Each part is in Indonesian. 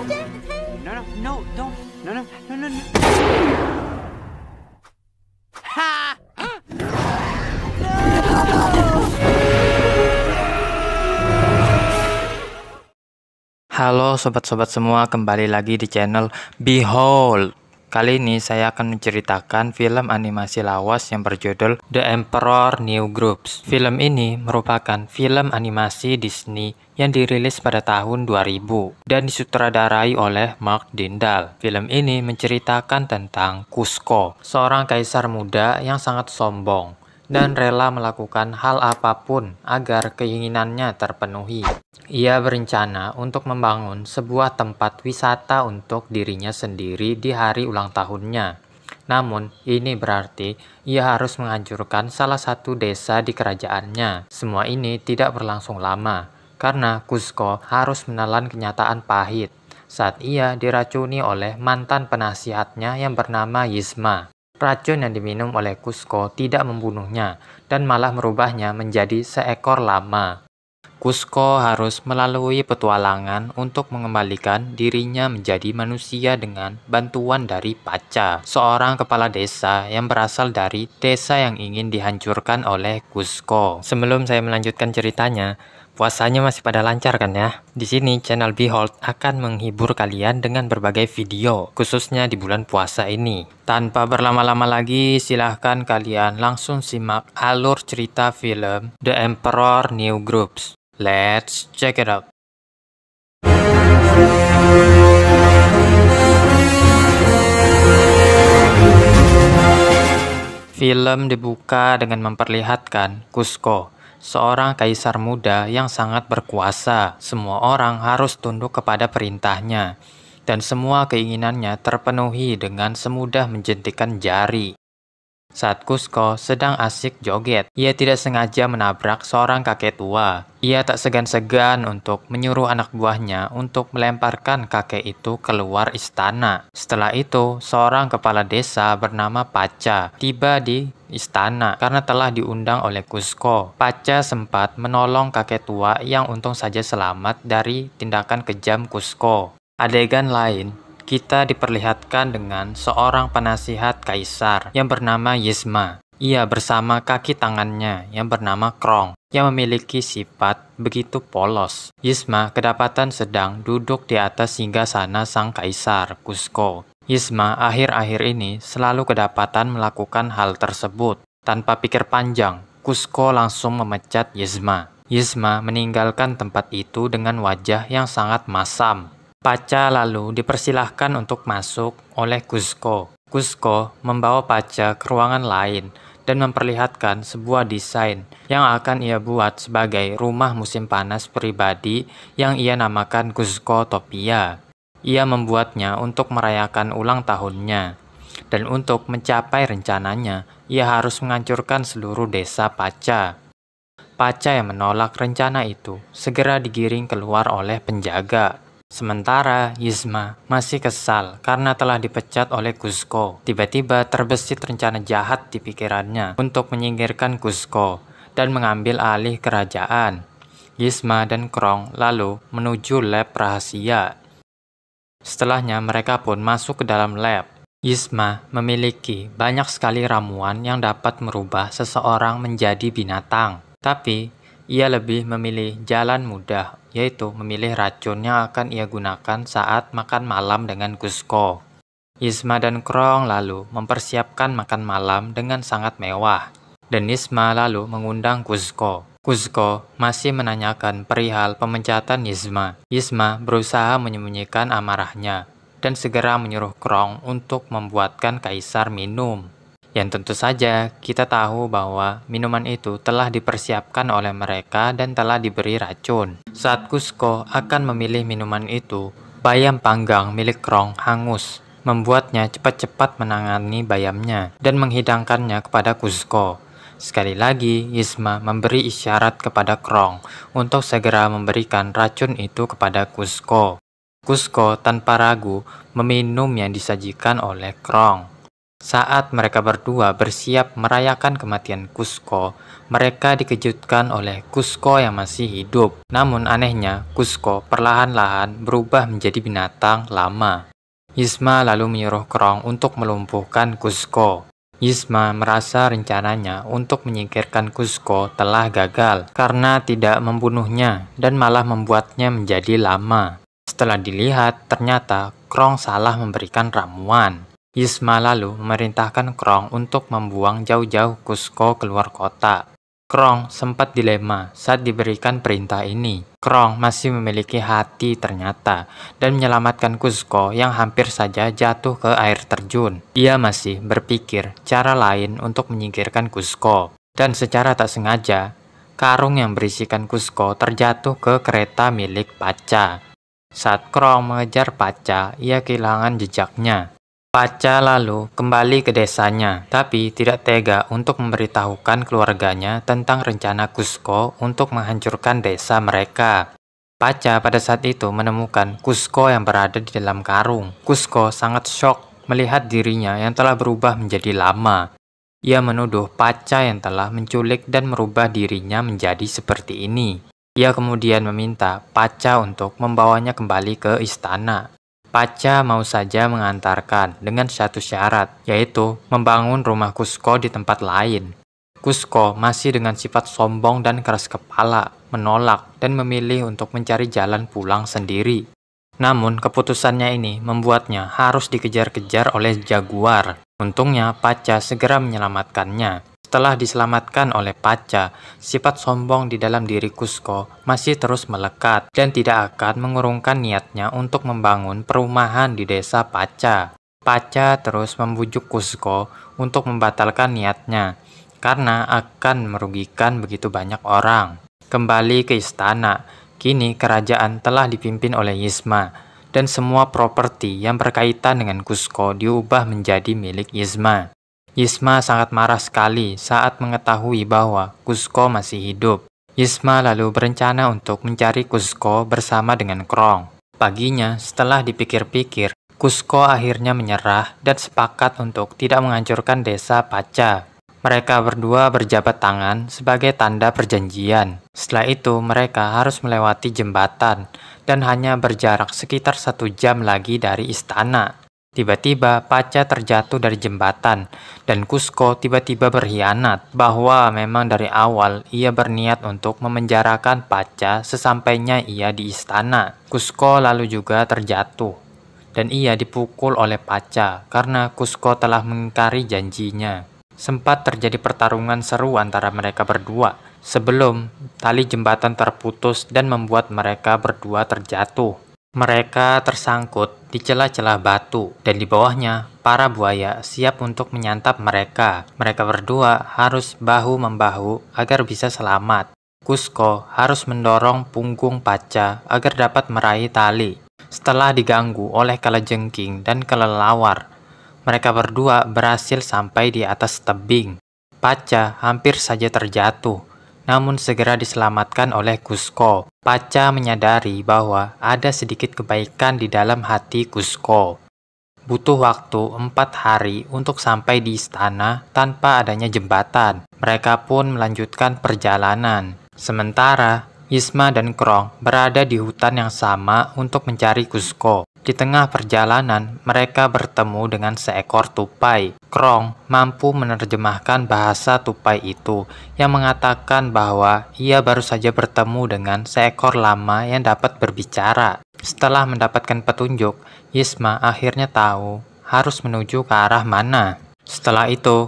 No, no, no, don't. No, no, no, no, no. Ha! Halo sobat-sobat semua, kembali lagi di channel Behold. Kali ini saya akan menceritakan film animasi lawas yang berjudul The Emperor New Groove. Film ini merupakan film animasi Disney yang dirilis pada tahun 2000 dan disutradarai oleh Mark Dindal. Film ini menceritakan tentang Kuzco, seorang kaisar muda yang sangat sombong dan rela melakukan hal apapun agar keinginannya terpenuhi. Ia berencana untuk membangun sebuah tempat wisata untuk dirinya sendiri di hari ulang tahunnya. Namun, ini berarti ia harus menghancurkan salah satu desa di kerajaannya. Semua ini tidak berlangsung lama, karena Kuzco harus menelan kenyataan pahit saat ia diracuni oleh mantan penasihatnya yang bernama Yzma. Racun yang diminum oleh Kuzco tidak membunuhnya, dan malah merubahnya menjadi seekor lama. Kuzco harus melalui petualangan untuk mengembalikan dirinya menjadi manusia dengan bantuan dari Pacha, seorang kepala desa yang berasal dari desa yang ingin dihancurkan oleh Kuzco. Sebelum saya melanjutkan ceritanya, puasanya masih pada lancar kan ya? Di sini channel Behold akan menghibur kalian dengan berbagai video, khususnya di bulan puasa ini. Tanpa berlama-lama lagi, silahkan kalian langsung simak alur cerita film The Emperor New Groove. Let's check it out. Film dibuka dengan memperlihatkan Kuzco, seorang kaisar muda yang sangat berkuasa. Semua orang harus tunduk kepada perintahnya, dan semua keinginannya terpenuhi dengan semudah menjentikan jari. Saat Kuzco sedang asik joget, ia tidak sengaja menabrak seorang kakek tua. Ia tak segan-segan untuk menyuruh anak buahnya untuk melemparkan kakek itu keluar istana. Setelah itu, seorang kepala desa bernama Pacha tiba di istana karena telah diundang oleh Kuzco. Pacha sempat menolong kakek tua yang untung saja selamat dari tindakan kejam Kuzco. Adegan lain, kita diperlihatkan dengan seorang penasihat kaisar yang bernama Yzma. Ia bersama kaki tangannya yang bernama Krong yang memiliki sifat begitu polos. Yzma kedapatan sedang duduk di atas singgasana sang kaisar, Kuzco. Yzma akhir-akhir ini selalu kedapatan melakukan hal tersebut. Tanpa pikir panjang, Kuzco langsung memecat Yzma. Yzma meninggalkan tempat itu dengan wajah yang sangat masam. Pacha lalu dipersilahkan untuk masuk oleh Kuzco. Kuzco membawa Pacha ke ruangan lain dan memperlihatkan sebuah desain yang akan ia buat sebagai rumah musim panas pribadi yang ia namakan Kuzcotopia. Ia membuatnya untuk merayakan ulang tahunnya. Dan untuk mencapai rencananya, ia harus menghancurkan seluruh desa Pacha. Pacha yang menolak rencana itu segera digiring keluar oleh penjaga. Sementara Yzma masih kesal karena telah dipecat oleh Kuzco. Tiba-tiba terbesit rencana jahat di pikirannya untuk menyingkirkan Kuzco dan mengambil alih kerajaan. Yzma dan Krong lalu menuju lab rahasia. Setelahnya mereka pun masuk ke dalam lab. Yzma memiliki banyak sekali ramuan yang dapat merubah seseorang menjadi binatang. Tapi ia lebih memilih jalan mudah, yaitu memilih racun yang akan ia gunakan saat makan malam dengan Kuzco. Yzma dan Krong lalu mempersiapkan makan malam dengan sangat mewah, dan Yzma lalu mengundang Kuzco. Kuzco masih menanyakan perihal pemecatan Yzma. Yzma berusaha menyembunyikan amarahnya, dan segera menyuruh Krong untuk membuatkan kaisar minum. Yang tentu saja kita tahu bahwa minuman itu telah dipersiapkan oleh mereka dan telah diberi racun. Saat Kuzco akan memilih minuman itu, bayam panggang milik Krong hangus, membuatnya cepat-cepat menangani bayamnya dan menghidangkannya kepada Kuzco. Sekali lagi, Yzma memberi isyarat kepada Krong untuk segera memberikan racun itu kepada Kuzco. Kuzco tanpa ragu meminum yang disajikan oleh Krong. Saat mereka berdua bersiap merayakan kematian Kuzco, mereka dikejutkan oleh Kuzco yang masih hidup. Namun anehnya, Kuzco perlahan-lahan berubah menjadi binatang lama. Yzma lalu menyuruh Krong untuk melumpuhkan Kuzco. Yzma merasa rencananya untuk menyingkirkan Kuzco telah gagal karena tidak membunuhnya dan malah membuatnya menjadi lama. Setelah dilihat, ternyata Krong salah memberikan ramuan. Yzma lalu memerintahkan Krong untuk membuang jauh-jauh Kuzco keluar kota. Krong sempat dilema saat diberikan perintah ini. Krong masih memiliki hati ternyata dan menyelamatkan Kuzco yang hampir saja jatuh ke air terjun. Ia masih berpikir cara lain untuk menyingkirkan Kuzco. Dan secara tak sengaja, karung yang berisikan Kuzco terjatuh ke kereta milik Paca. Saat Krong mengejar Paca, ia kehilangan jejaknya. Paca lalu kembali ke desanya, tapi tidak tega untuk memberitahukan keluarganya tentang rencana Kuzco untuk menghancurkan desa mereka. Paca pada saat itu menemukan Kuzco yang berada di dalam karung. Kuzco sangat syok melihat dirinya yang telah berubah menjadi lama. Ia menuduh Paca yang telah menculik dan merubah dirinya menjadi seperti ini. Ia kemudian meminta Paca untuk membawanya kembali ke istana. Paca mau saja mengantarkan dengan satu syarat, yaitu membangun rumah Kuzco di tempat lain. Kuzco masih dengan sifat sombong dan keras kepala, menolak dan memilih untuk mencari jalan pulang sendiri. Namun keputusannya ini membuatnya harus dikejar-kejar oleh jaguar. Untungnya Paca segera menyelamatkannya. Setelah diselamatkan oleh Paca, sifat sombong di dalam diri Kuzco masih terus melekat dan tidak akan mengurungkan niatnya untuk membangun perumahan di desa Paca. Paca terus membujuk Kuzco untuk membatalkan niatnya karena akan merugikan begitu banyak orang. Kembali ke istana, kini kerajaan telah dipimpin oleh Yzma dan semua properti yang berkaitan dengan Kuzco diubah menjadi milik Yzma. Yzma sangat marah sekali saat mengetahui bahwa Kuzco masih hidup. Yzma lalu berencana untuk mencari Kuzco bersama dengan Krong. Paginya, setelah dipikir-pikir, Kuzco akhirnya menyerah dan sepakat untuk tidak menghancurkan desa Paca. Mereka berdua berjabat tangan sebagai tanda perjanjian. Setelah itu, mereka harus melewati jembatan dan hanya berjarak sekitar 1 jam lagi dari istana. Tiba-tiba Paca terjatuh dari jembatan dan Kuzco tiba-tiba berkhianat bahwa memang dari awal ia berniat untuk memenjarakan Paca sesampainya ia di istana. Kuzco lalu juga terjatuh dan ia dipukul oleh Paca karena Kuzco telah mengingkari janjinya. Sempat terjadi pertarungan seru antara mereka berdua sebelum tali jembatan terputus dan membuat mereka berdua terjatuh. Mereka tersangkut di celah-celah batu, dan di bawahnya para buaya siap untuk menyantap mereka. Mereka berdua harus bahu-membahu agar bisa selamat. Kuzco harus mendorong punggung Paca agar dapat meraih tali. Setelah diganggu oleh kalajengking dan kelelawar, mereka berdua berhasil sampai di atas tebing. Paca hampir saja terjatuh, namun segera diselamatkan oleh Kuzco. Paca menyadari bahwa ada sedikit kebaikan di dalam hati Kuzco. Butuh waktu 4 hari untuk sampai di istana tanpa adanya jembatan. Mereka pun melanjutkan perjalanan. Sementara, Yzma dan Krong berada di hutan yang sama untuk mencari Kuzco. Di tengah perjalanan, mereka bertemu dengan seekor tupai. Krong mampu menerjemahkan bahasa tupai itu yang mengatakan bahwa ia baru saja bertemu dengan seekor lama yang dapat berbicara. Setelah mendapatkan petunjuk, Yzma akhirnya tahu harus menuju ke arah mana. Setelah itu,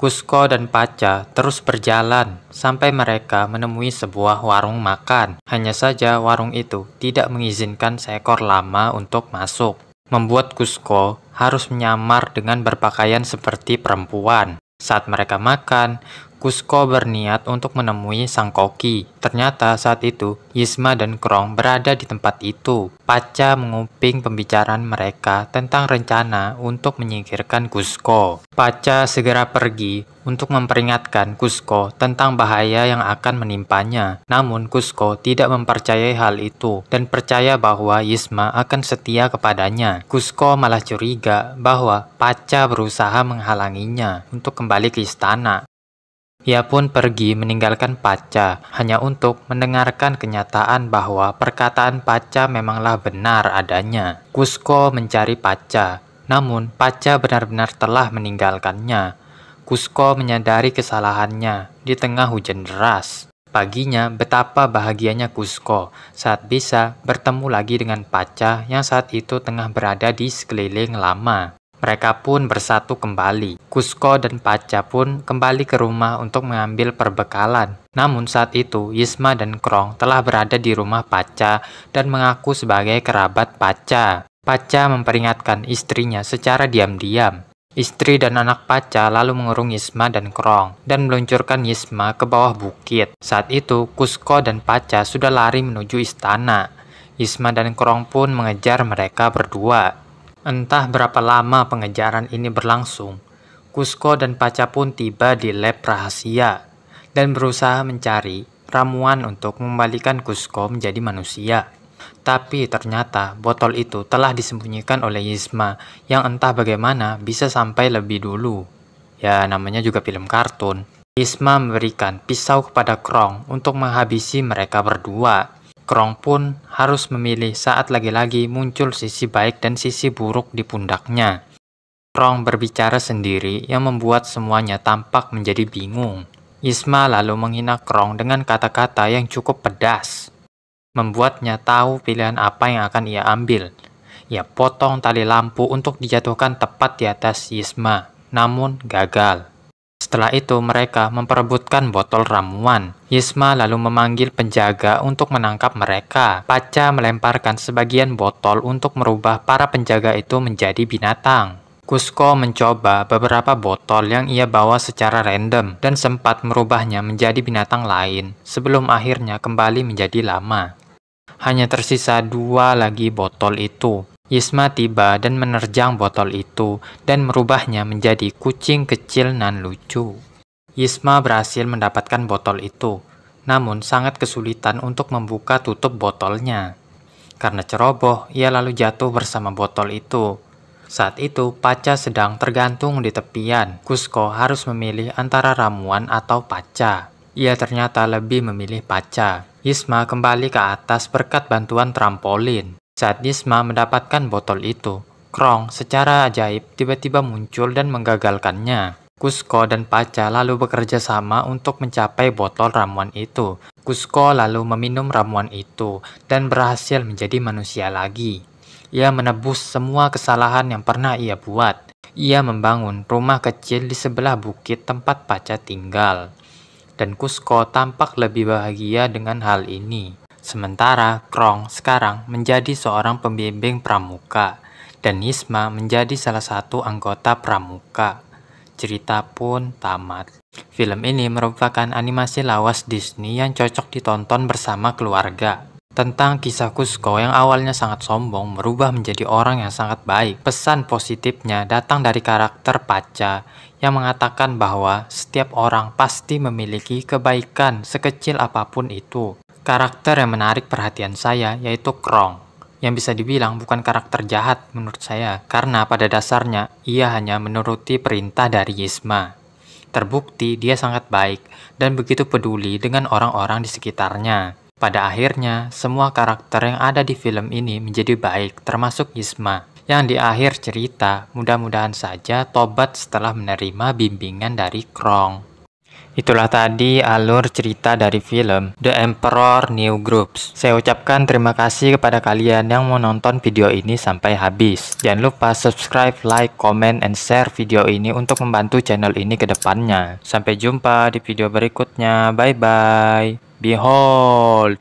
Kuzco dan Paca terus berjalan sampai mereka menemui sebuah warung makan. Hanya saja warung itu tidak mengizinkan seekor lama untuk masuk, membuat Kuzco harus menyamar dengan berpakaian seperti perempuan. Saat mereka makan, Kuzco berniat untuk menemui sang koki. Ternyata saat itu, Yzma dan Krong berada di tempat itu. Pacha menguping pembicaraan mereka tentang rencana untuk menyingkirkan Kuzco. Pacha segera pergi untuk memperingatkan Kuzco tentang bahaya yang akan menimpanya. Namun Kuzco tidak mempercayai hal itu dan percaya bahwa Yzma akan setia kepadanya. Kuzco malah curiga bahwa Pacha berusaha menghalanginya untuk kembali ke istana. Ia pun pergi meninggalkan Pacha hanya untuk mendengarkan kenyataan bahwa perkataan Pacha memanglah benar adanya. Kuzco mencari Pacha, namun Pacha benar-benar telah meninggalkannya. Kuzco menyadari kesalahannya di tengah hujan deras. Paginya betapa bahagianya Kuzco saat bisa bertemu lagi dengan Pacha yang saat itu tengah berada di sekeliling lama. Mereka pun bersatu kembali. Kuzco dan Pacha pun kembali ke rumah untuk mengambil perbekalan. Namun saat itu, Yzma dan Krong telah berada di rumah Pacha dan mengaku sebagai kerabat Pacha. Pacha memperingatkan istrinya secara diam-diam. Istri dan anak Pacha lalu mengurung Yzma dan Krong dan meluncurkan Yzma ke bawah bukit. Saat itu, Kuzco dan Pacha sudah lari menuju istana. Yzma dan Krong pun mengejar mereka berdua. Entah berapa lama pengejaran ini berlangsung, Kuzco dan Pacha pun tiba di lab rahasia dan berusaha mencari ramuan untuk mengembalikan Kuzco menjadi manusia. Tapi ternyata botol itu telah disembunyikan oleh Yzma yang entah bagaimana bisa sampai lebih dulu. Ya, namanya juga film kartun. Yzma memberikan pisau kepada Krong untuk menghabisi mereka berdua. Krong pun harus memilih saat lagi-lagi muncul sisi baik dan sisi buruk di pundaknya. Krong berbicara sendiri yang membuat semuanya tampak menjadi bingung. Yzma lalu menghina Krong dengan kata-kata yang cukup pedas, membuatnya tahu pilihan apa yang akan ia ambil. Ia potong tali lampu untuk dijatuhkan tepat di atas Yzma, namun gagal. Setelah itu mereka memperebutkan botol ramuan. Yzma lalu memanggil penjaga untuk menangkap mereka. Pacha melemparkan sebagian botol untuk merubah para penjaga itu menjadi binatang. Kuzco mencoba beberapa botol yang ia bawa secara random dan sempat merubahnya menjadi binatang lain sebelum akhirnya kembali menjadi lama. Hanya tersisa 2 lagi botol itu. Yzma tiba dan menerjang botol itu dan merubahnya menjadi kucing kecil nan lucu. Yzma berhasil mendapatkan botol itu, namun sangat kesulitan untuk membuka tutup botolnya. Karena ceroboh, ia lalu jatuh bersama botol itu. Saat itu, Pacha sedang tergantung di tepian. Kuzco harus memilih antara ramuan atau Pacha. Ia ternyata lebih memilih Pacha. Yzma kembali ke atas berkat bantuan trampolin. Saat Yzma mendapatkan botol itu, Krong secara ajaib tiba-tiba muncul dan menggagalkannya. Kuzco dan Pacha lalu bekerja sama untuk mencapai botol ramuan itu. Kuzco lalu meminum ramuan itu dan berhasil menjadi manusia lagi. Ia menebus semua kesalahan yang pernah ia buat. Ia membangun rumah kecil di sebelah bukit tempat Pacha tinggal. Dan Kuzco tampak lebih bahagia dengan hal ini. Sementara Krong sekarang menjadi seorang pembimbing pramuka dan Yzma menjadi salah satu anggota pramuka. Cerita pun tamat. Film ini merupakan animasi lawas Disney yang cocok ditonton bersama keluarga. Tentang kisah Kuzco yang awalnya sangat sombong berubah menjadi orang yang sangat baik. Pesan positifnya datang dari karakter Pacha yang mengatakan bahwa setiap orang pasti memiliki kebaikan sekecil apapun itu. Karakter yang menarik perhatian saya yaitu Krong, yang bisa dibilang bukan karakter jahat menurut saya, karena pada dasarnya ia hanya menuruti perintah dari Yzma. Terbukti dia sangat baik dan begitu peduli dengan orang-orang di sekitarnya. Pada akhirnya, semua karakter yang ada di film ini menjadi baik, termasuk Yzma, yang di akhir cerita mudah-mudahan saja tobat setelah menerima bimbingan dari Krong. Itulah tadi alur cerita dari film The Emperor New Groove. Saya ucapkan terima kasih kepada kalian yang menonton video ini sampai habis. Jangan lupa subscribe, like, comment, and share video ini untuk membantu channel ini ke depannya. Sampai jumpa di video berikutnya. Bye-bye. Behold.